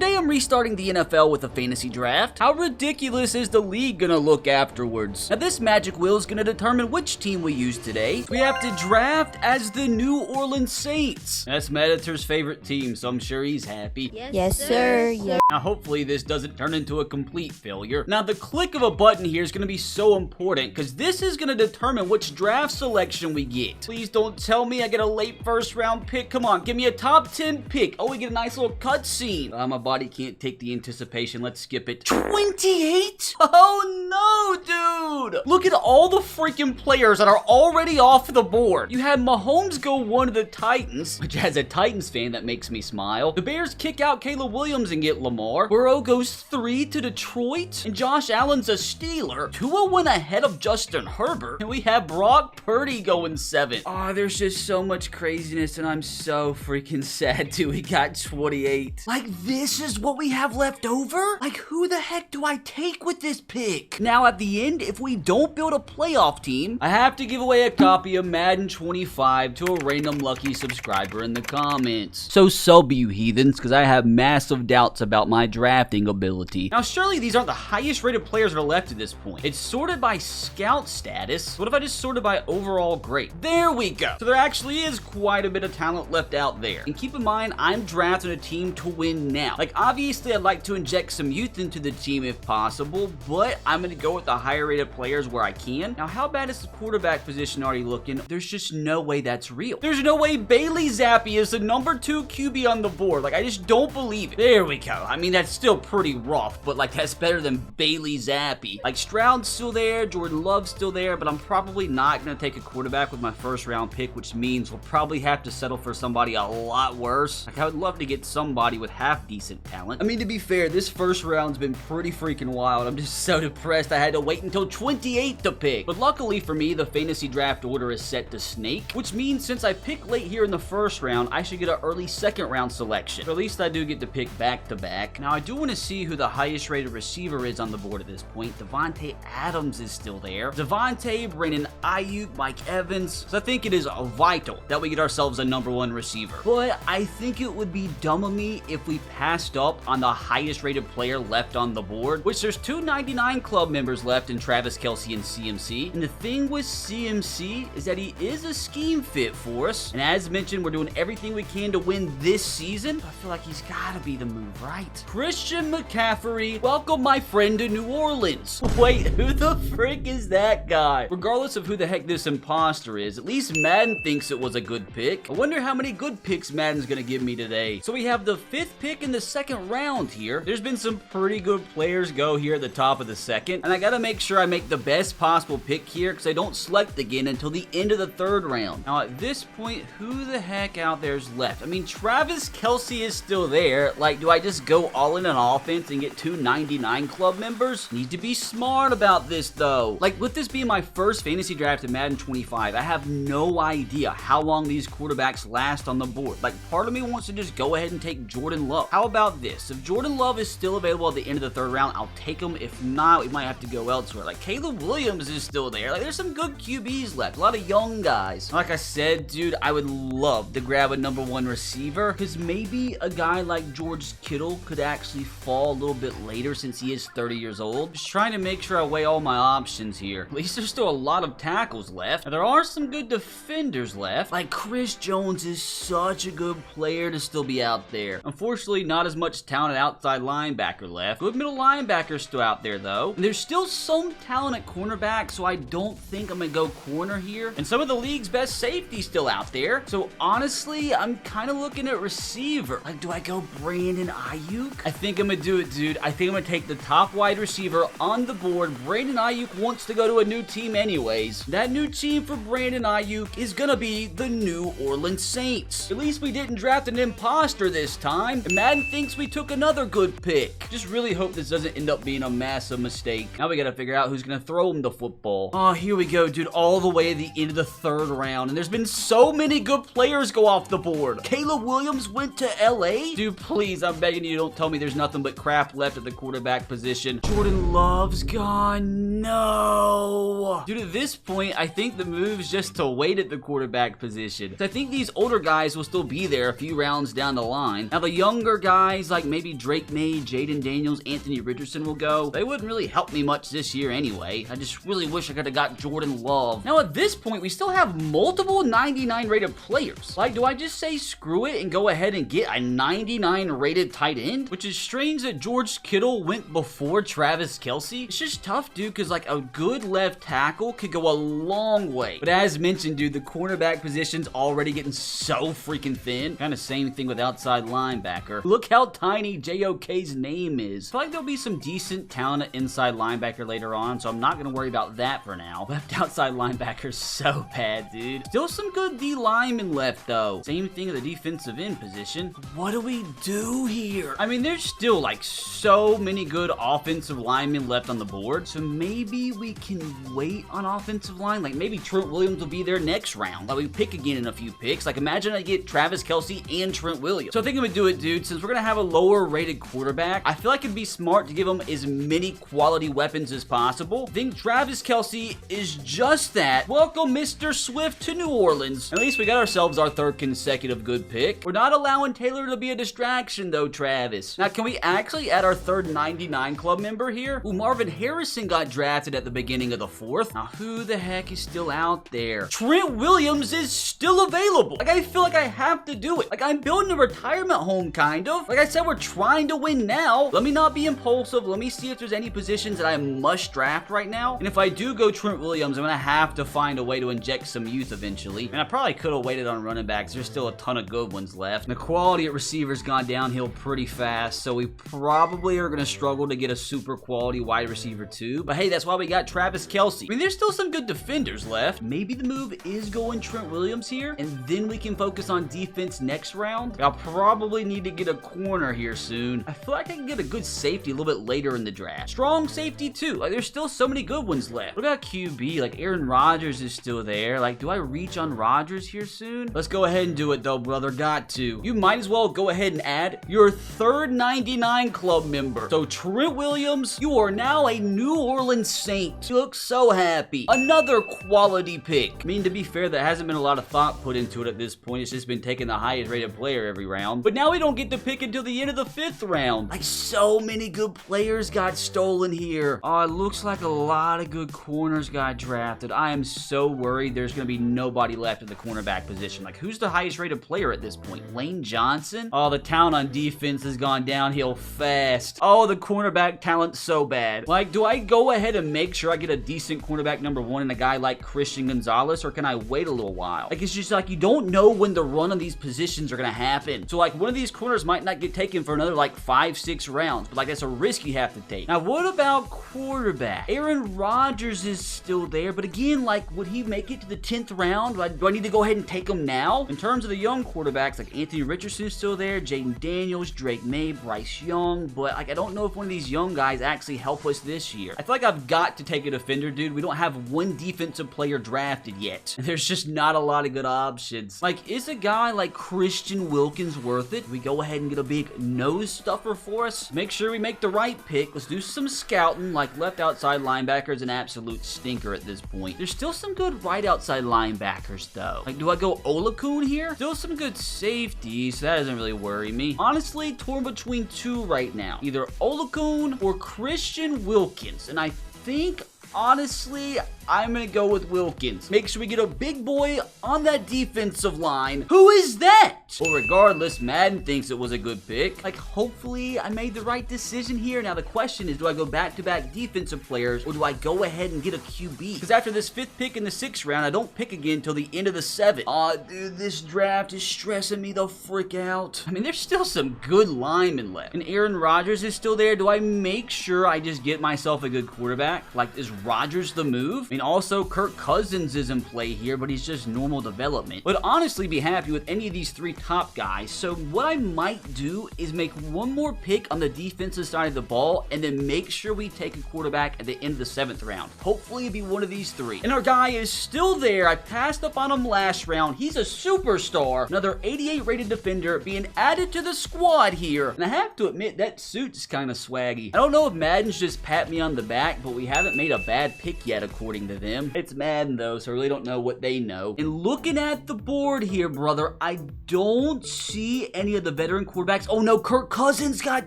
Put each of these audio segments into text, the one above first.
Today I'm restarting the NFL with a fantasy draft. How ridiculous is the league gonna look afterwards? Now this magic wheel is gonna determine which team we use today. We have to draft as the New Orleans Saints. That's my editor's favorite team, so I'm sure he's happy. Yes, sir. Yes. Now hopefully this doesn't turn into a complete failure. Now the click of a button here is gonna be so important because this is gonna determine which draft selection we get. Please don't tell me I get a late first round pick. Come on, give me a top 10 pick. Oh, we get a nice little cutscene. My body can't take the anticipation. Let's skip it. 28? Oh no, dude. Look at all the freaking players that are already off the board. You had Mahomes go 1 to the Titans, which as a Titans fan, that makes me smile. The Bears kick out Caleb Williams and get Lamar. Burrow goes 3 to Detroit, and Josh Allen's a Steeler. Tua went ahead of Justin Herbert, and we have Brock Purdy going 7. Oh, there's just so much craziness, and I'm so freaking sad too. We got 28. Like, this is what we have left over? Like, who the heck do I take with this pick? Now, at the end, if we don't build a playoff team, I have to give away a copy of Madden 25 to a random lucky subscriber in the comments. So sub you heathens, because I have massive doubts about my drafting ability. Now, surely these aren't the highest rated players that are left at this point. It's sorted by scout status. What if I just sorted by overall grade? There we go. So there actually is quite a bit of talent left out there. And keep in mind, I'm drafting a team to win now. Like, obviously, I'd like to inject some youth into the team if possible, but I'm going to go with the higher rated players where I can. Now, how bad is the quarterback position already looking? There's just no way that's real. There's no way Bailey Zappi is the number 2 QB on the board. Like, I just don't believe it. There we go. I mean, that's still pretty rough, but like, that's better than Bailey Zappi. Like, Stroud's still there, Jordan Love's still there, but I'm probably not going to take a quarterback with my first round pick, which means we'll probably have to settle for somebody a lot worse. Like, I would love to get somebody with half decent talent. I mean, to be fair, this first round's been pretty freaking wild. I'm just so depressed I had to wait until 28 to pick. But luckily for me, the fantasy draft order is set to snake, which means since I pick late here in the first round, I should get an early second round selection. Or at least I do get to pick back to back. Now, I do want to see who the highest rated receiver is on the board at this point. Devontae Adams is still there. Devontae, Brandon Ayuk, Mike Evans. So I think it is vital that we get ourselves a number 1 receiver. But I think it would be dumb of me if we passed up on the highest rated player left on the board, which there's 2 99 club members left in Travis Kelce and CMC. And the thing with CMC is that he is a scheme fit for us. And as mentioned, we're doing everything we can to win this season. I feel like he's got to be the move, right? Christian McCaffrey, welcome my friend to New Orleans. Wait, who the frick is that guy? Regardless of who the heck this imposter is, at least Madden thinks it was a good pick. I wonder how many good picks Madden's gonna give me today. So we have the 5th pick in the second round here. There's been some pretty good players go here at the top of the second, and I gotta make sure I make the best possible pick here because I don't select again until the end of the 3rd round. Now at this point, who the heck out there's left? I mean, Travis Kelce is still there. Like, do I just go all in on offense and get 2 99 club members? Need to be smart about this though. Like, with this being my first fantasy draft in Madden 25, I have no idea how long these quarterbacks last on the board. Like, part of me wants to just go ahead and take Jordan Love. How about this? If Jordan Love is still available at the end of the 3rd round, I'll take him. If not, we might have to go elsewhere. Like, Caleb Williams is still there. Like, there's some good QBs left. A lot of young guys. Like I said, dude, I would love to grab a number 1 receiver because maybe a guy like George Kittle could actually fall a little bit later since he is 30 years old. Just trying to make sure I weigh all my options here. At least there's still a lot of tackles left. Now, there are some good defenders left. Like, Chris Jones is such a good player to still be out there. Unfortunately, not as much talent at outside linebacker left. Good middle linebacker still out there, though. And there's still some talent at cornerback, so I don't think I'm gonna go corner here. And some of the league's best safety still out there. So honestly, I'm kind of looking at receiver. Like, do I go Brandon Ayuk? I think I'm gonna do it, dude. I think I'm gonna take the top wide receiver on the board. Brandon Ayuk wants to go to a new team anyways. That new team for Brandon Ayuk is gonna be the New Orleans Saints. At least we didn't draft an imposter this time, and Madden thinks we took another good pick. Just really hope this doesn't end up being a massive mistake. Now we gotta figure out who's gonna throw him the football. Oh, here we go, dude. All the way at the end of the 3rd round, and there's been so many good players go off the board. Caleb Williams went to LA? Dude, please, I'm begging you, don't tell me there's nothing but crap left at the quarterback position. Jordan Love's gone. No. Dude, at this point, I think the move's just to wait at the quarterback position. I think these older guys will still be there a few rounds down the line. Now, the younger guys guys like maybe Drake May, Jaden Daniels, Anthony Richardson will go, they wouldn't really help me much this year anyway. I just really wish I could have got Jordan Love. Now at this point, we still have multiple 99 rated players. Like, do I just say screw it and go ahead and get a 99 rated tight end? Which is strange that George Kittle went before Travis Kelce. It's just tough, dude, because like a good left tackle could go a long way. But as mentioned, dude, the cornerback position's already getting so freaking thin. Kind of same thing with outside linebacker. Look how tiny JOK's name is. I feel like there'll be some decent talent at inside linebacker later on, so I'm not going to worry about that for now. Left outside linebacker's so bad, dude. Still some good D linemen left, though. Same thing at the defensive end position. What do we do here? I mean, there's still like so many good offensive linemen left on the board, so maybe we can wait on offensive line. Like maybe Trent Williams will be there next round. Like we pick again in a few picks. Like imagine I get Travis Kelce and Trent Williams. So I think I'm gonna do it, dude. Since we're gonna have a lower rated quarterback, I feel like it'd be smart to give him as many quality weapons as possible. I think Travis Kelce is just that. Welcome, Mr. Swift, to New Orleans. At least we got ourselves our third consecutive good pick. We're not allowing Taylor to be a distraction, though, Travis. Now, can we actually add our third 99 club member here? Ooh, Marvin Harrison got drafted at the beginning of the fourth. Now, who the heck is still out there? Trent Williams is still available. Like, I feel like I have to do it. Like, I'm building a retirement home, kind of. Like I said, we're trying to win now. Let me not be impulsive. Let me see if there's any positions that I must draft right now. And if I do go Trent Williams, I'm going to have to find a way to inject some youth eventually. And I probably could have waited on running backs. There's still a ton of good ones left. And the quality at receiver's gone downhill pretty fast, so we probably are going to struggle to get a super quality wide receiver too. But hey, that's why we got Travis Kelce. I mean, there's still some good defenders left. Maybe the move is going Trent Williams here, and then we can focus on defense next round. I'll probably need to get a corner here soon. I feel like I can get a good safety a little bit later in the draft. Strong safety too. Like, there's still so many good ones left. What about QB? Like, Aaron Rodgers is still there. Like, do I reach on Rodgers here soon? Let's go ahead and do it though, brother. Got to. You might as well go ahead and add your third 99 club member. So Trent Williams, you are now a New Orleans Saint. You look so happy. Another quality pick. I mean, to be fair, there hasn't been a lot of thought put into it at this point. It's just been taking the highest rated player every round. But now we don't get to pick until the end of the 5th round. Like, so many good players got stolen here. Oh, it looks like a lot of good corners got drafted. I am so worried there's going to be nobody left at the cornerback position. Like, who's the highest rated player at this point? Lane Johnson? Oh, the talent on defense has gone downhill fast. Oh, the cornerback talent's so bad. Like, do I go ahead and make sure I get a decent cornerback number 1 and a guy like Christian Gonzalez, or can I wait a little while? Like, it's just like you don't know when the run on these positions are going to happen. So, like, one of these corners might not get taken for another, like, 5-6 rounds, but, like, that's a risk you have to take. Now, what about quarterback? Aaron Rodgers is still there, but again, like, would he make it to the 10th round? Do I need to go ahead and take him now? In terms of the young quarterbacks, like, Anthony Richardson is still there, Jaden Daniels, Drake May, Bryce Young, but, like, I don't know if one of these young guys actually help us this year. I feel like I've got to take a defender, dude. We don't have one defensive player drafted yet. There's just not a lot of good options. Like, is a guy like Christian Wilkins worth it? We go ahead and get a big nose stuffer for us. Make sure we make the right pick. Let's do some scouting. Like, left outside linebacker is an absolute stinker at this point. There's still some good right outside linebackers, though. Like, do I go Olakun here? Still some good safeties, so that doesn't really worry me. Honestly, torn between two right now. Either Olakun or Christian Wilkins. And I think, honestly, I'm going to go with Wilkins. Make sure we get a big boy on that defensive line. Who is that? Well, regardless, Madden thinks it was a good pick. Like, hopefully, I made the right decision here. Now, the question is, do I go back-to-back defensive players, or do I go ahead and get a QB? Because after this 5th pick in the 6th round, I don't pick again until the end of the 7th. Aw, dude, this draft is stressing me the frick out. I mean, there's still some good linemen left. And Aaron Rodgers is still there. Do I make sure I just get myself a good quarterback? Like, is Rodgers the move? I mean, also, Kirk Cousins is in play here, but he's just normal development. Would honestly be happy with any of these 3 top guys, so what I might do is make one more pick on the defensive side of the ball, and then make sure we take a quarterback at the end of the 7th round. Hopefully, it'll be one of these 3. And our guy is still there. I passed up on him last round. He's a superstar. Another 88 rated defender being added to the squad here. And I have to admit, that suit's kind of swaggy. I don't know if Madden's just pat me on the back, but we haven't made a bad pick yet, according to them. It's Madden, though, so I really don't know what they know. And looking at the board here, brother, I don't see any of the veteran quarterbacks. Oh, no, Kirk Cousins got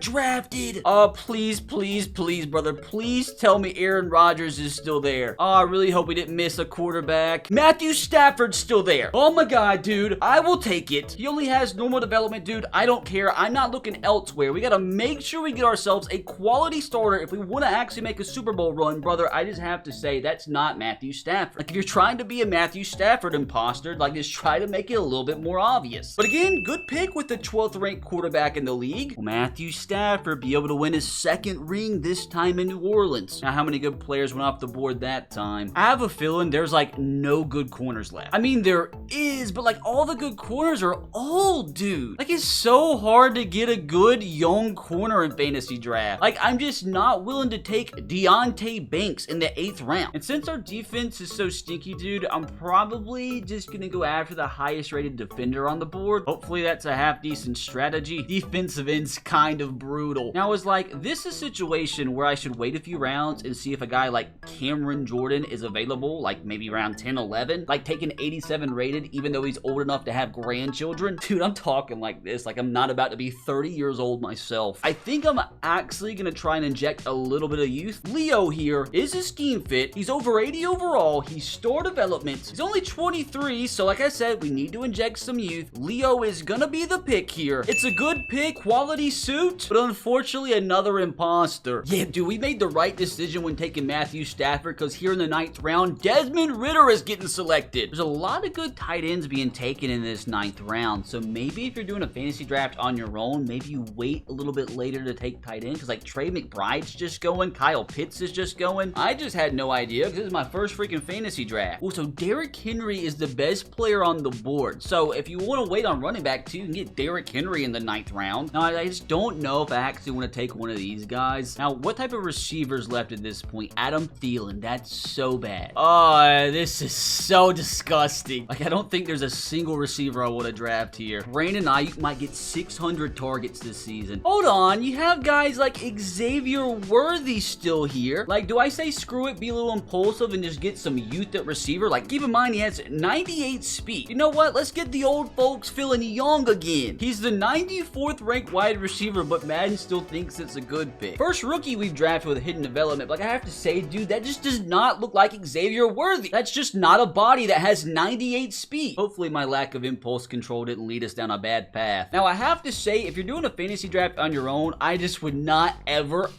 drafted. Please, please, please, brother, please tell me Aaron Rodgers is still there. I really hope we didn't miss a quarterback. Matthew Stafford's still there. Oh, my God, dude. I will take it. He only has normal development, dude. I don't care. I'm not looking elsewhere. We got to make sure we get ourselves a quality starter if we want to actually make a Super Bowl run, brother. I just have to say that's not Matthew Stafford. Like, if you're trying to be a Matthew Stafford imposter, like, just try to make it a little bit more obvious. But again, good pick with the 12th ranked quarterback in the league. Will Matthew Stafford be able to win his second ring this time in New Orleans? Now, how many good players went off the board that time? I have a feeling there's like no good corners left. I mean, there is, but like all the good corners are old, dude. Like, it's so hard to get a good young corner in fantasy draft. Like, I'm just not willing to take Deontay Banks in the 8th round. And since our defense is so stinky, dude, I'm probably just gonna go after the highest rated defender on the board. Hopefully that's a half decent strategy. Defensive end's kind of brutal. Now, it's like, this is a situation where I should wait a few rounds and see if a guy like Cameron Jordan is available, like maybe around 10, 11, like taking 87 rated, even though he's old enough to have grandchildren. Dude, I'm talking like this, like I'm not about to be 30 years old myself. I think I'm actually gonna try and inject a little bit of youth. Leo here is a scheme fit. He's over 80 overall. He's store development. He's only 23, so like I said, we need to inject some youth. Leo is gonna be the pick here. It's a good pick, quality suit, but unfortunately another imposter. Yeah, dude, we made the right decision when taking Matthew Stafford, because here in the 9th round, Desmond Ridder is getting selected. There's a lot of good tight ends being taken in this 9th round, so maybe if you're doing a fantasy draft on your own, maybe you wait a little bit later to take tight end, because like Trey McBride's just going, Kyle Pitts is just going. I just had no idea, because this is my first freaking fantasy draft. Oh, so Derrick Henry is the best player on the board, so if you want to wait on running back too, you can get Derrick Henry in the 9th round. Now, I just don't know if I actually want to take one of these guys. Now, what type of receivers left at this point? Adam Thielen, that's so bad. Oh, this is so disgusting. Like, I don't think there's a single receiver I want to draft here. Brandon Ayuk might get 600 targets this season. Hold on, you have guys like Xavier Worthy still here. Like, do I say screw it, be a little impulsive, and just get some youth at receiver? Like, keep in mind he has 98 speed. You know what? Let's get the old folks feeling young again. He's the 94th ranked wide receiver, but Madden still thinks it's a good pick. First rookie we've drafted with hidden development, but like I have to say, dude, that just does not look like Xavier Worthy. That's just not a body that has 98 speed. Hopefully my lack of impulse control didn't lead us down a bad path. Now, I have to say, if you're doing a fantasy draft on your own, I just would not ever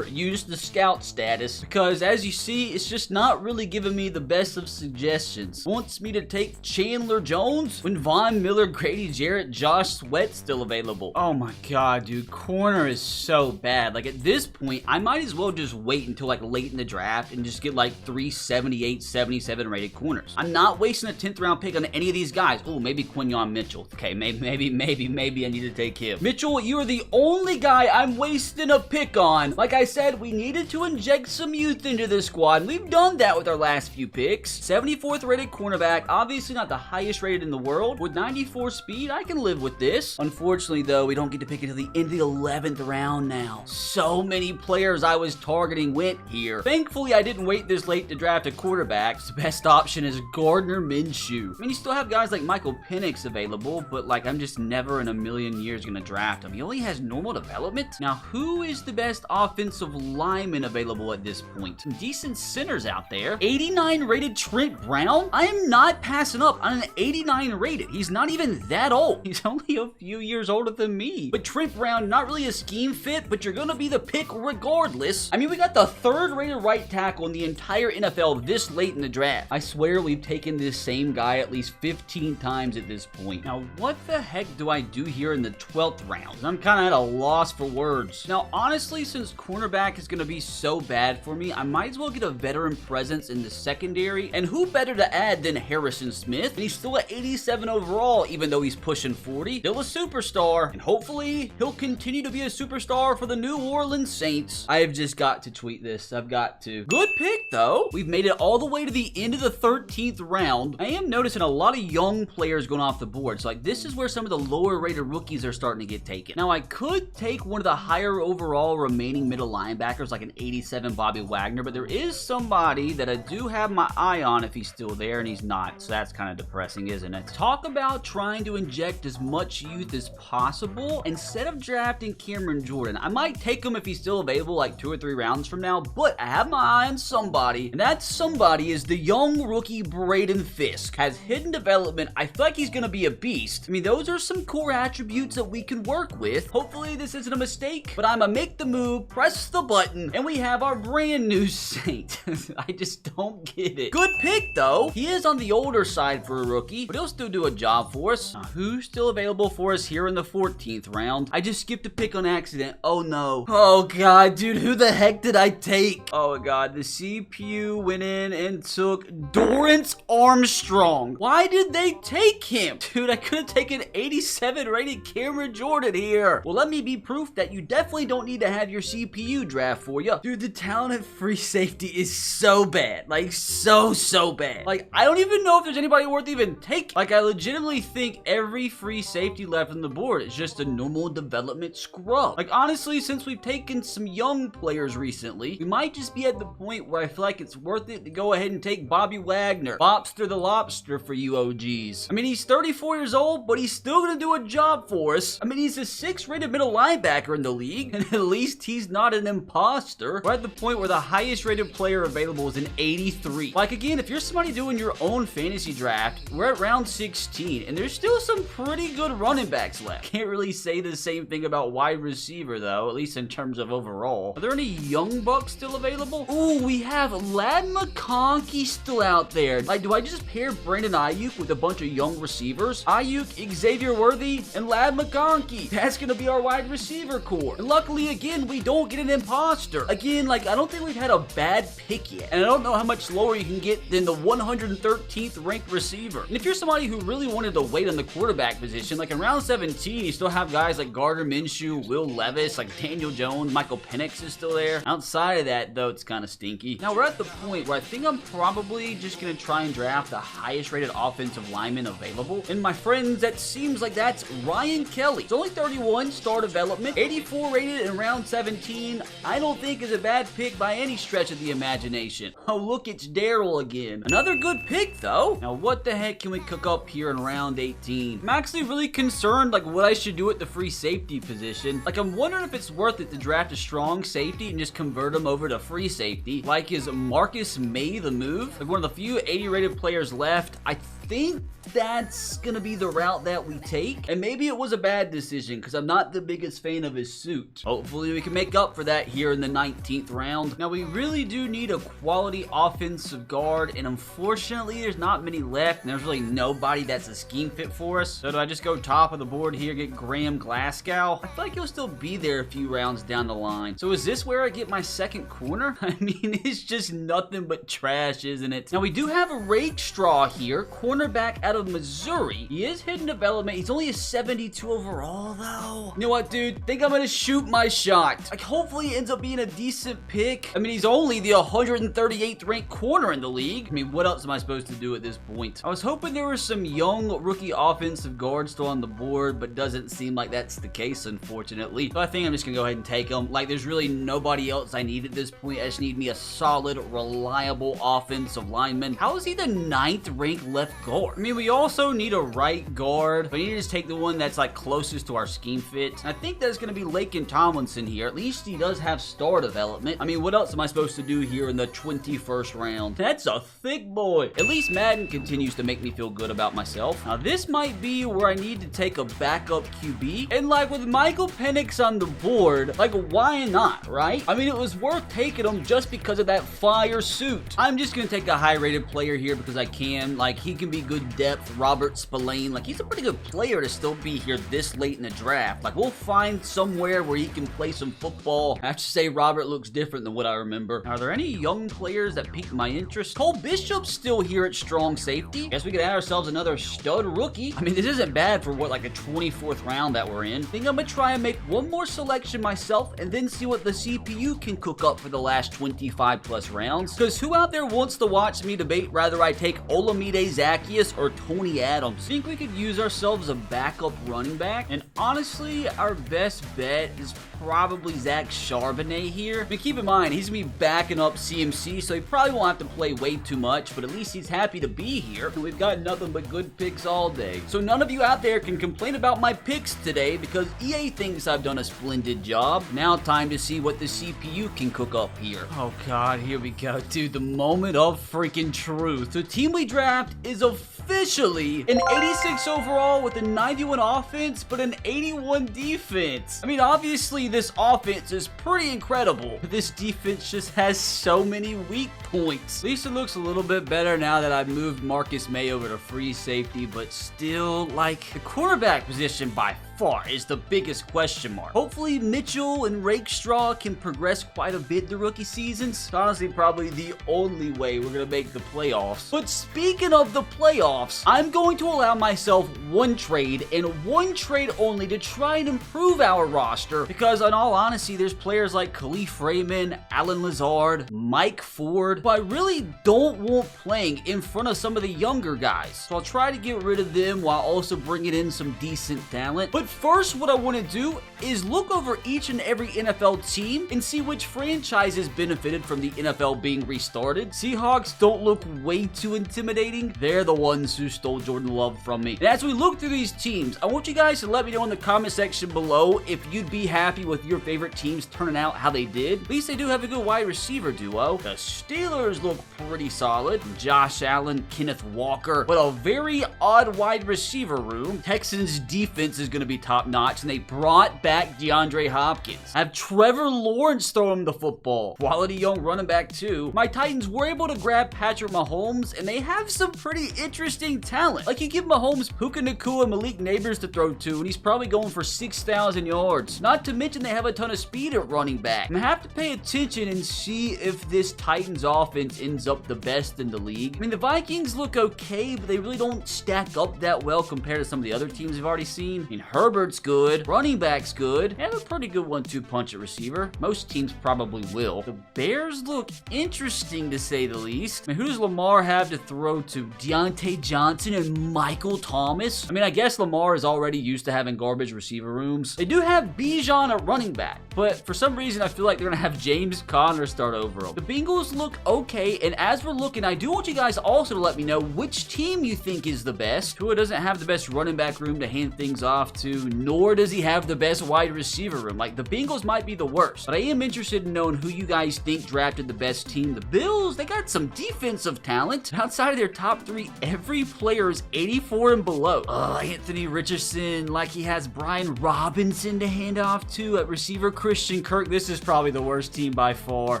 use the scout status, because as you see, it's just not really giving me the best of suggestions. Wants me to take Chandler Jones when Von Miller, Grady Jarrett, Josh Sweat's still available. Oh my god, dude, corner is so bad. Like, at this point, I might as well just wait until like late in the draft and just get like 378, 77 rated corners. I'm not wasting a 10th round pick on any of these guys. Oh, maybe Quinyon Mitchell. Okay, maybe I need to take him. Mitchell, you are the only guy I'm wasting a pick on. Like I said, we needed to inject some youth into this squad, and we've done that with our last few picks. 74th rated cornerback, obviously not the highest rated in the world. With 94 speed, I can live with this. Unfortunately, though, we don't get to pick until the end of the 11th round now. So many players I was targeting went here. Thankfully, I didn't wait this late to draft a quarterback. The best option is Gardner Minshew. I mean, you still have guys like Michael Penix available, but like, I'm just never in a million years gonna draft him. He only has normal development. Now, who is the best offensive lineman available at this point? Some decent centers out there. 89 rated Trent Brown? I am not passing up on an 89 rated. He's not even that old. He's only a few years older than me. But Trent Brown, not really a scheme fit, but you're gonna be the pick regardless. I mean, we got the 3rd rated right tackle in the entire NFL this late in the draft. I swear we've taken this same guy at least 15 times at this point. Now, what the heck do I do here in the 12th round? I'm kind of at a loss for words. Now, honestly, since cornerback is going to be so bad for me, I might as well get a veteran presence in the secondary. And who better to add than Harrison Smith? And he's still at 87 overall, even though he's pushing 40. Still a superstar. And hopefully, he'll continue to be a superstar for the New Orleans Saints. I have just got to tweet this. I've got to. Good pick, though. We've made it all the way to the end of the 13th round. I am noticing a lot of young players going off the board. So, like, this is where some of the lower rated rookies are starting to get taken. Now, I could take one of the higher overall remaining middle linebackers like an 87 Bobby Wagner, but there is somebody that I do have my eye on if he's still there, and he's not, so that's kind of depressing, isn't it? Talk about trying to inject as much youth as possible. Instead of drafting Cameron Jordan, I might take him if he's still available like 2 or 3 rounds from now, but I have my eye on somebody, and that somebody is the young rookie Braden Fisk. Has hidden development. I feel like he's gonna be a beast. I mean, those are some core attributes that we can work with. Hopefully this isn't a mistake, but I'ma make the move, press the button, and we have our brand new Saint. I just don't get it. Good pick though. He is on the older side for a rookie, but he'll still do a job for us. Who's still available for us here in the 14th round? I just skipped a pick on accident. Oh no. Oh god, dude, who the heck did I take? Oh god, the CPU went in and took Dorrance Armstrong. Why did they take him? Dude, I could have taken 87 rated Cameron Jordan here. Well, let me be proof that you definitely don't need to have your CPU draft for you. Dude, the talent at free safety is so bad. Like, so bad. Like, I don't even know if there's anybody worth even taking. Like, I legitimately think every free safety left on the board is just a normal development scrub. Like, honestly, since we've taken some young players recently, we might just be at the point where I feel like it's worth it to go ahead and take Bobby Wagner, Bobster the Lobster for you OGs. I mean, he's 34 years old, but he's still gonna do a job for us. I mean, he's a 6th rated middle linebacker in the league, and at least he's not an imposter. We're at the point where the highest rated player available is an 83. Like, again, if you're somebody doing your own fantasy draft, we're at round 16, and there's still some pretty good running backs left. Can't really say the same thing about wide receiver, though, at least in terms of overall. Are there any young bucks still available? Ooh, we have Lad McConkey still out there. Like, do I just pair Brandon Ayuk with a bunch of young receivers? Ayuk, Xavier Worthy, and Lad McConkey. That's gonna be our wide receiver core. And luckily, again, we don't get an imposter. Again, like, I don't think we've had a bad pick yet, and I don't know how much lower you can get than the 113th ranked receiver. And if you're somebody who really wanted to wait on the quarterback position, like in round 17, you still have guys like Gardner Minshew, Will Levis, like Daniel Jones, Michael Penix is still there. Outside of that, though, it's kind of stinky. Now, we're at the point where I think I'm probably just gonna try and draft the highest rated offensive lineman available. And my friends, that seems like that's Ryan Kelly. It's only 31, star development, 84 rated in round 17. I don't think is a bad pick by any stretch of the imagination. Oh, look, it's Daryl again. Another good pick, though. Now, what the heck can we cook up here in round 18? I'm actually really concerned, like, what I should do at the free safety position. Like, I'm wondering if it's worth it to draft a strong safety and just convert him over to free safety. Like, is Marcus May the move? Like, one of the few 80 rated players left. I think that's gonna be the route that we take, and maybe it was a bad decision because I'm not the biggest fan of his suit. Hopefully we can make up for that here in the 19th round. Now, we really do need a quality offensive guard, and unfortunately there's not many left, and there's really nobody that's a scheme fit for us. So do I just go top of the board here, get Graham Glasgow? I feel like he'll still be there a few rounds down the line. So is this where I get my second corner? I mean, it's just nothing but trash, isn't it? Now, we do have a Rake Straw here, cornerback out of Missouri. He is hidden development. He's only a 72 overall, though. You know what, dude? Think I'm gonna shoot my shot. Like, hopefully it ends up being a decent pick. I mean, he's only the 138th ranked corner in the league. I mean, what else am I supposed to do at this point? I was hoping there were some young rookie offensive guards still on the board, but doesn't seem like that's the case, unfortunately. So I think I'm just gonna go ahead and take him. Like, there's really nobody else I need at this point. I just need me a solid, reliable offensive lineman. How is he the 9th ranked left guard? I mean, we also need a right guard, but I need to just take the one that's like closest to our scheme fit. And I think that's going to be Laken Tomlinson here. At least he does have star development. I mean, what else am I supposed to do here in the 21st round? That's a thick boy. At least Madden continues to make me feel good about myself. Now, this might be where I need to take a backup QB. And like with Michael Penix on the board, like, why not, right? I mean, it was worth taking him just because of that fire suit. I'm just going to take a high-rated player here because I can. Like, he can be good depth. Robert Spillane, like, he's a pretty good player to still be here this late in the draft. Like, we'll find somewhere where he can play some football. I have to say, Robert looks different than what I remember. Are there any young players that piqued my interest? Cole Bishop's still here at strong safety. Guess we could add ourselves another stud rookie. I mean, this isn't bad for what, like a 24th round that we're in. I think I'm gonna try and make one more selection myself and then see what the CPU can cook up for the last 25 plus rounds. Because who out there wants to watch me debate whether I take Olamide Zaccheaus or Tony Adams? I think we could use ourselves a backup running back, and honestly, our best bet is probably Zach Charbonnet here. I mean, keep in mind, he's going to be backing up CMC, so he probably won't have to play way too much, but at least he's happy to be here. And we've got nothing but good picks all day. So none of you out there can complain about my picks today because EA thinks I've done a splendid job. Now time to see what the CPU can cook up here. Oh god, here we go. Dude, the moment of freaking truth. The team we draft is officially an 86 overall with a 91 offense, but an 81 defense. I mean, obviously this offense is pretty incredible, but this defense just has so many weak points. At least it looks a little bit better now that I've moved Marcus May over to free safety, but still, like, the quarterback position by far is the biggest question mark. Hopefully Mitchell and Rakestraw can progress quite a bit the rookie seasons. It's honestly probably the only way we're gonna make the playoffs. But speaking of the playoffs, I'm going to allow myself one trade and one trade only to try and improve our roster, because in all honesty, there's players like Khalif Raymond, Alan Lazard, Mike Ford, who I really don't want playing in front of some of the younger guys. So I'll try to get rid of them while also bringing in some decent talent. But first, what I want to do is look over each and every NFL team and see which franchises benefited from the NFL being restarted. Seahawks don't look way too intimidating. They're the ones who stole Jordan Love from me. And as we look through these teams, I want you guys to let me know in the comment section below if you'd be happy with your favorite teams turning out how they did. At least they do have a good wide receiver duo. The Steelers look pretty solid. Josh Allen, Kenneth Walker, with a very odd wide receiver room. Texans defense is going to be top notch, and they brought back DeAndre Hopkins. I have Trevor Lawrence throwing the football. Quality young running back too. My Titans were able to grab Patrick Mahomes, and they have some pretty interesting talent. Like, you give Mahomes Puka Nacua and Malik Neighbors to throw to, and he's probably going for 6,000 yards. Not to mention they have a ton of speed at running back. I'm gonna have to pay attention and see if this Titans offense ends up the best in the league. I mean, the Vikings look okay, but they really don't stack up that well compared to some of the other teams we've already seen. I mean, Herbert's good, running back's good, they have a pretty good 1-2 punch at receiver. Most teams probably will. The Bears look interesting to say the least. I mean, who does Lamar have to throw to? Deontay Johnson and Michael Thomas? I mean, I guess Lamar is already used to having garbage receiver rooms. They do have Bijan at running back, but for some reason I feel like they're gonna have James Conner start over them. The Bengals look okay, and as we're looking, I do want you guys also to let me know which team you think is the best. Tua doesn't have the best running back room to hand things off to, nor does he have the best wide receiver room. Like, the Bengals might be the worst, but I am interested in knowing who you guys think drafted the best team. The Bills, they got some defensive talent. Outside of their top three, every player is 84 and below. Anthony Richardson, like he has Brian Robinson to hand off to at receiver. Christian Kirk, this is probably the worst team by far.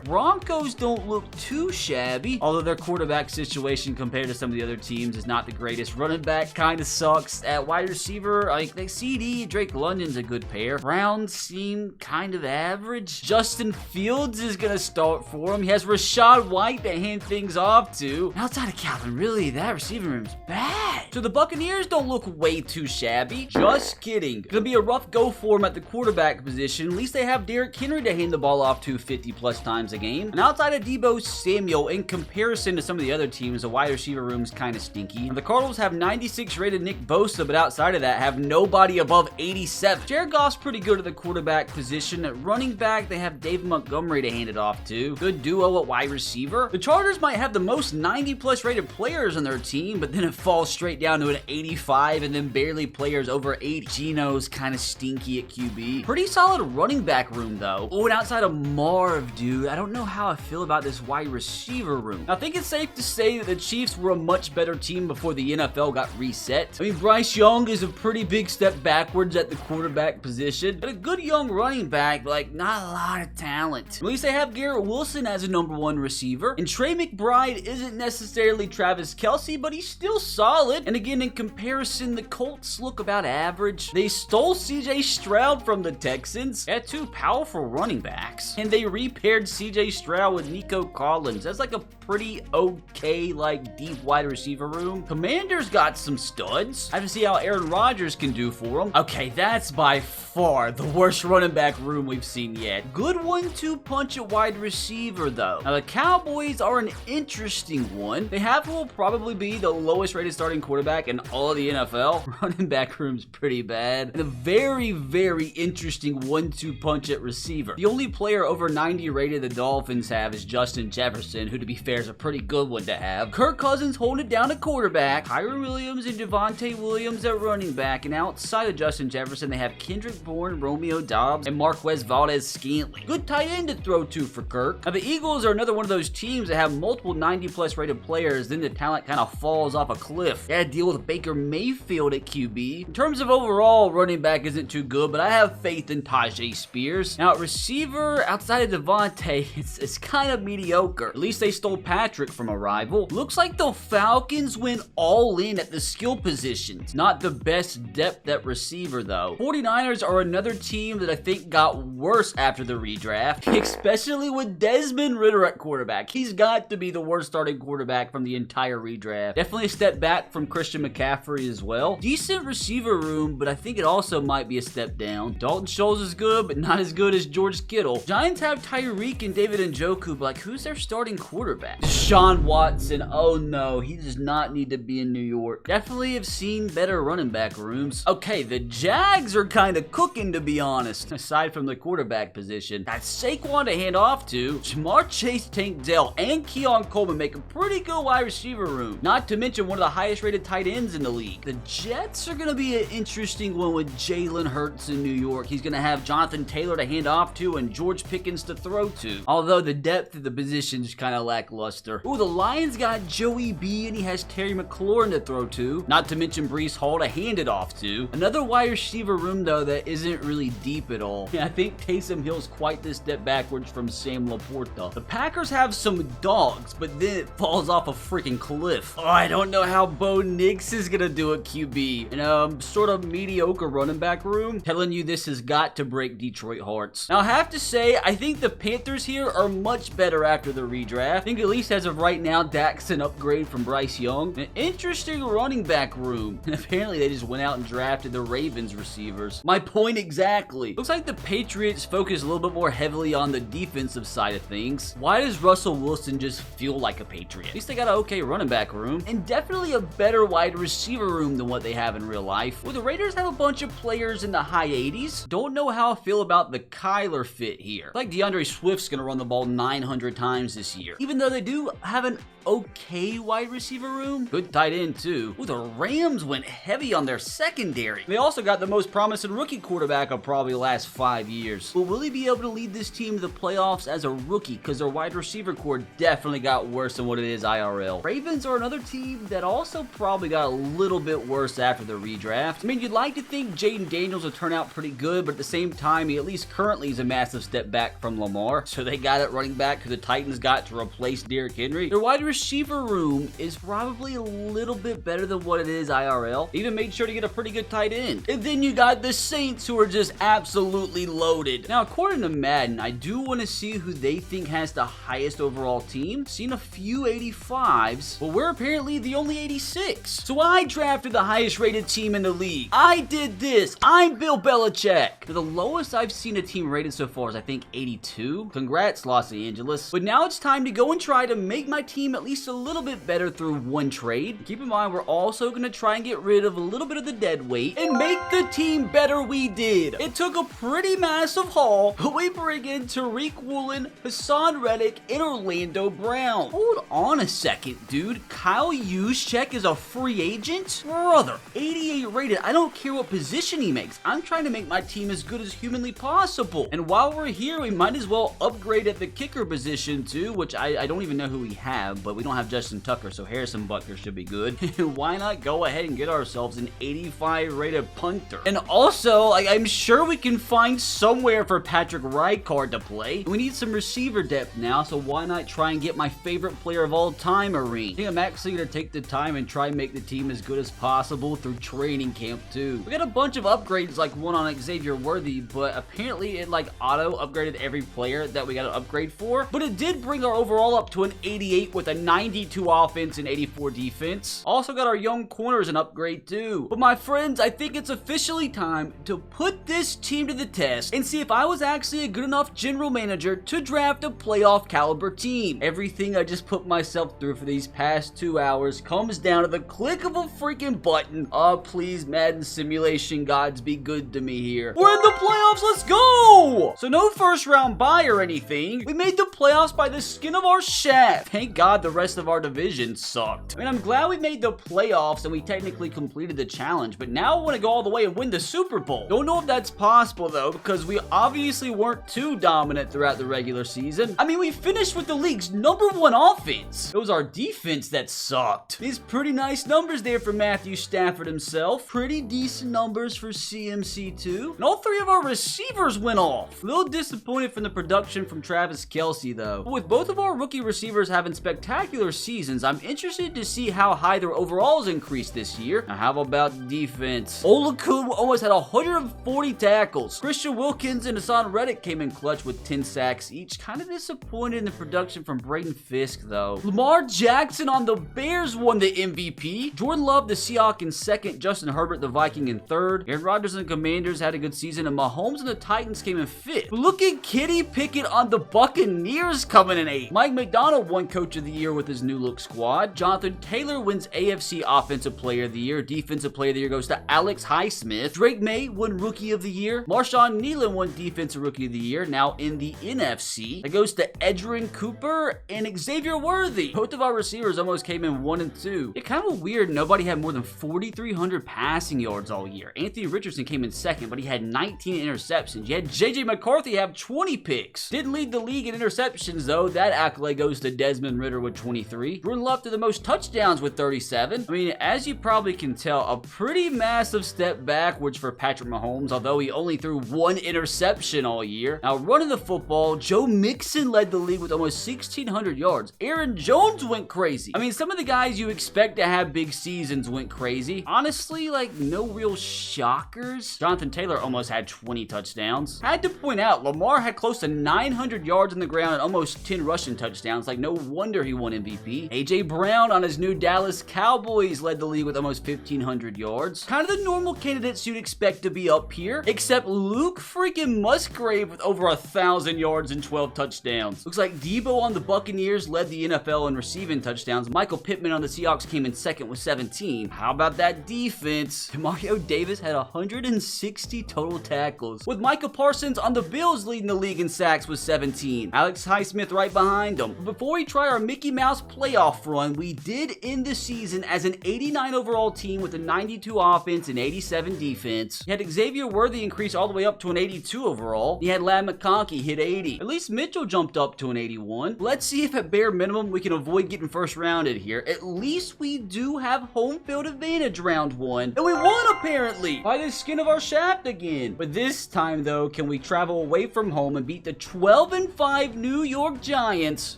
Broncos don't look too shabby, although their quarterback situation compared to some of the other teams is not the greatest. Running back kind of sucks. At wide receiver, like, the CD, Drake London's a good pair. Browns seem kind of average. Justin Fields is gonna start for him. He has Rashad White to hand things off to. Outside of Calvin, really, that receiving room's bad. So the Buccaneers don't look way too shabby. Just kidding. Gonna be a rough go for him at the quarterback position. At least they have Derrick Henry to hand the ball off to 50 plus times a game. And outside of Deebo Samuel, in comparison to some of the other teams, the wide receiver room's kind of stinky. The Cardinals have 96 rated Nick Bosa, but outside of that, have nobody above 87. Jared Goff's pretty good at the quarterback position. At running back, they have David Montgomery to hand it off to. Good duo at wide receiver. The Chargers might have the most 90 plus rated players on their team, but then it falls straight down to an 85 and then barely players over 80. Geno's kind of stinky at QB. Pretty solid running back room though. Oh, and outside of Marv, dude, I don't know how I feel about this wide receiver room. I think it's safe to say that the Chiefs were a much better team before the NFL got reset. I mean, Bryce Young is a pretty big step backwards at the quarterback position, but a good young running back, but like not a lot of talent. At least they have Garrett Wilson as a #1 receiver, and Trey McBride isn't necessarily Travis Kelce, but he's still solid. And again, in comparison, the Colts look about average. They stole CJ Stroud from the Texans. They had two powerful running backs, and they repaired CJ Stroud with Nico Collins. That's like a pretty okay, like, deep wide receiver room. Commanders got some studs. I have to see how Aaron Rodgers can do for them. Young. Okay, that's by far the worst running back room we've seen yet. Good 1-2 punch at wide receiver, though. Now, the Cowboys are an interesting one. They have who will probably be the lowest rated starting quarterback in all of the NFL. Running back room's pretty bad. And a very, very interesting 1-2 punch at receiver. The only player over 90 rated the Dolphins have is Justin Jefferson, who to be fair is a pretty good one to have. Kirk Cousins holding it down at quarterback. Kyren Williams and Javonte Williams at running back. And outside of Justin Jefferson, they have Kendrick Bourne, Romeo Doubs, and Marquez Valdes-Scantling. Good tight end to throw to for Kirk. Now, the Eagles are another one of those teams that have multiple 90-plus rated players, then the talent kind of falls off a cliff. They had to deal with Baker Mayfield at QB. In terms of overall, running back isn't too good, but I have faith in Tajay Spears. Now, at receiver, outside of Devontae, it's kind of mediocre. At least they stole Patrick from a rival. Looks like the Falcons went all in at the skill positions. Not the best depth at receiver, though. 49ers are another team that I think got worse after the redraft, especially with Desmond Ridder at quarterback. He's got to be the worst starting quarterback from the entire redraft. Definitely a step back from Christian McCaffrey as well. Decent receiver room, but I think it also might be a step down. Dalton Schultz is good, but not as good as George Kittle. Giants have Tyreek and David Njoku, but like, who's their starting quarterback? Deshaun Watson. Oh no, he does not need to be in New York. Definitely have seen better running back rooms. Okay, the Jags are kind of cooking, to be honest, aside from the quarterback position. Got Saquon to hand off to. Jamar Chase, Tank Dell, and Keon Coleman make a pretty good wide receiver room. Not to mention one of the highest rated tight ends in the league. The Jets are going to be an interesting one with Jalen Hurts in New York. He's going to have Jonathan Taylor to hand off to and George Pickens to throw to. Although the depth of the position is kind of lackluster. Ooh, the Lions got Joey B and he has Terry McLaurin to throw to. Not to mention Breece Hall to hand it off to. Another wide receiver room, though, that isn't really deep at all. I think Taysom Hill's quite the step backwards from Sam Laporta. The Packers have some dogs, but then it falls off a freaking cliff. Oh, I don't know how Bo Nix is gonna do at QB. In a sort of mediocre running back room, telling you this has got to break Detroit hearts. Now, I have to say, I think the Panthers here are much better after the redraft. I think at least as of right now, Dak's an upgrade from Bryce Young. An interesting running back room. And apparently they just went out and drafted the Ravens receivers. My point exactly. Looks like the Patriots focus a little bit more heavily on the defensive side of things. Why does Russell Wilson just feel like a Patriot? At least they got an okay running back room. And definitely a better wide receiver room than what they have in real life. Well, the Raiders have a bunch of players in the high 80s. Don't know how I feel about the Kyler fit here. Like DeAndre Swift's gonna run the ball 900 times this year. Even though they do have an okay wide receiver room. Good tight end too. Ooh, the Rams went heavy on their secondary. They also got the most promising rookie quarterback of probably the last 5 years. But will he be able to lead this team to the playoffs as a rookie? Because their wide receiver core definitely got worse than what it is IRL. Ravens are another team that also probably got a little bit worse after the redraft. I mean, you'd like to think Jaden Daniels will turn out pretty good, but at the same time, he at least currently is a massive step back from Lamar. So they got it running back who the Titans got to replace Derrick Henry. Their wide receiver room is probably a little bit better than what it is IRL. They even made sure to get a pretty good tight end. And then you got the Saints, who are just absolutely loaded. Now, according to Madden, I do want to see who they think has the highest overall team. Seen a few 85s, but we're apparently the only 86. So I drafted the highest rated team in the league. I did this. I'm Bill Belichick. The lowest I've seen a team rated so far is, I think, 82. Congrats, Los Angeles. But now it's time to go and try to make my team at least a little bit better through one trade. Keep in mind, we're also going to try and get rid of a little bit of the dead weight and make the team better. We did. It took a pretty massive haul, but we bring in Tariq Woolen, Hassan Reddick, and Orlando Brown. Hold on a second, dude. Kyle Juszczyk is a free agent? Brother, 88 rated. I don't care what position he makes. I'm trying to make my team as good as humanly possible. And while we're here, we might as well upgrade at the kicker position too, which I don't even know who we have, but we don't have Justin Tucker, so Harrison Butker should be good. Why not go ahead and get ourselves an 85 rated punter? And also, I'm sure we can find somewhere for Patrick Rijkaard to play. We need some receiver depth now, so why not try and get my favorite player of all time, Areen? I think I'm actually going to take the time and try and make the team as good as possible through training camp too. We got a bunch of upgrades, like one on Xavier Worthy, but apparently it auto upgraded every player that we got to upgrade for. But it did bring our overall up to an 88 with a 92 offense and 84 defense. Also got our young corners an upgrade too. But my friends, I think it's officially time to put this team to the test and see if I was actually a good enough general manager to draft a playoff caliber team. Everything I just put myself through for these past 2 hours comes down to the click of a freaking button. Oh, please, Madden simulation gods, be good to me here. We're in the playoffs, let's go! So no first round bye or anything. We made the playoffs by the skin of our shaft. Thank God the rest of our division sucked. I mean, I'm glad we made the playoffs and we technically completed the challenge, but now I want to go all the way and win the Super Bowl. Don't know if that's possible though, because we obviously weren't too dominant throughout the regular season. I mean, we finished with the league's #1 offense. It was our defense that sucked. These pretty nice numbers there for Matthew Stafford himself. Pretty decent numbers for CMC too. And all 3 of our receivers went off. A little disappointed from the production from Travis Kelce though. But with both of our rookie receivers having spectacular seasons, I'm interested to see how high their overalls increased this year. Now, how about defense? Olakun almost had 140 tackles. Christian Wilkins and Hassan Reddick came in clutch with 10 sacks each. Kind of disappointed in the production from Braden Fisk though. Lamar Jackson on the Bears won the MVP. Jordan Love the Seahawk in 2nd. Justin Herbert the Viking in 3rd. Aaron Rodgers and the Commanders had a good season, and Mahomes and the Titans came in 5th. But look at Kenny Pickett on the Buccaneers coming in 8th. Mike McDonald won Coach of the Year with his new look squad. Jonathan Taylor wins AFC Offensive Player of the Year. Defensive Player of the Year goes to Alex Highsmith. Drake May won Rookie of the Year. Marshawn Nealon won Defensive Rookie of the Year. Now in the NFC, it goes to Edgerrin Cooper and Xavier Worthy. Both of our receivers almost came in 1 and 2. It's kind of weird nobody had more than 4,300 passing yards all year. Anthony Richardson came in 2nd, but he had 19 interceptions. You had JJ McCarthy have 20 picks. Didn't lead the league in interceptions though. That accolade goes to Desmond Ridder with 23. Jordan Love to the most touchdowns with 37. I mean, as you probably can tell, a pretty massive step backwards for Patrick Mahomes, although he only threw 1 interception all year. Now, running the football, Joe Mixon led the league with almost 1,600 yards. Aaron Jones went crazy. I mean, some of the guys you expect to have big seasons went crazy. Honestly, like, no real shockers. Jonathan Taylor almost had 20 touchdowns. I had to point out, Lamar had close to 900 yards on the ground and almost 10 rushing touchdowns. Like, no wonder he won MVP. A.J. Brown on his new Dallas Cowboys led the league with almost 1,500 yards. Kind of the normal candidates you'd expect to be up here, except Luke freaking Musgrave with over 1,000 yards and 12 touchdowns. Looks like Debo on the Buccaneers led the NFL in receiving touchdowns. Michael Pittman on the Seahawks came in 2nd with 17. How about that defense? Mario Davis had 160 total tackles, with Micah Parsons on the Bills leading the league in sacks with 17. Alex Highsmith right behind him. Before we try our Mickey Mouse playoff run, we did end the season as an 89 overall team with a 92 offense and 87 defense. You had Xavier Worthy increase all the way up to an 82 overall. You had Lad McConkey hit 80. At least Mitchell jumped up to an 81. Let's see if at bare minimum we can avoid getting first rounded here. At least we do have home field advantage round 1. And we won apparently by the skin of our shaft again. But this time though, can we travel away from home and beat the 12-5 New York Giants?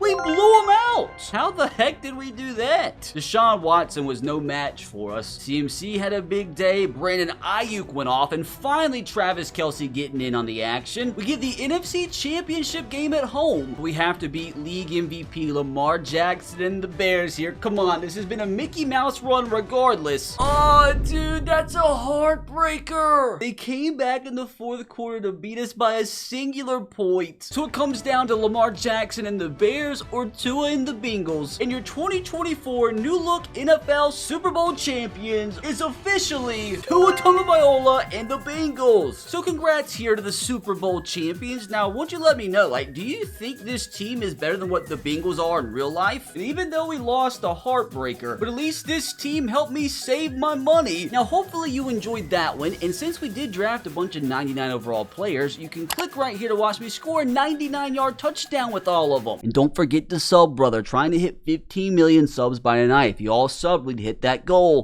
We blew them out. How the heck did we do that? Deshaun Watson was no match for us. CMC had a big day. Brandon Ayuk went off, and finally Travis Kelce getting in on the action. We get the NFC Championship game at home. We have to beat league MVP Lamar Jackson and the Bears here. Come on, this has been a Mickey Mouse run regardless. Oh, dude, that's a heartbreaker. They came back in the 4th quarter to beat us by a singular point. So it comes down to Lamar Jackson and the Bears or Tua and the Bengals. And your 2024 new look NFL Super Bowl champions is officially Tua Tagovailoa and the Bengals. So congrats here to the Super Bowl champions. Now, won't you let me know, like, do you think this team is better than what the Bengals are in real life? And even though we lost a heartbreaker, but at least this team helped me save my money. Now, hopefully you enjoyed that one. And since we did draft a bunch of 99 overall players, you can click right here to watch me score a 99-yard touchdown with all of them. And don't forget to sub, brother. Trying to hit 15 million subs by tonight. If you all sub, we'd hit that goal.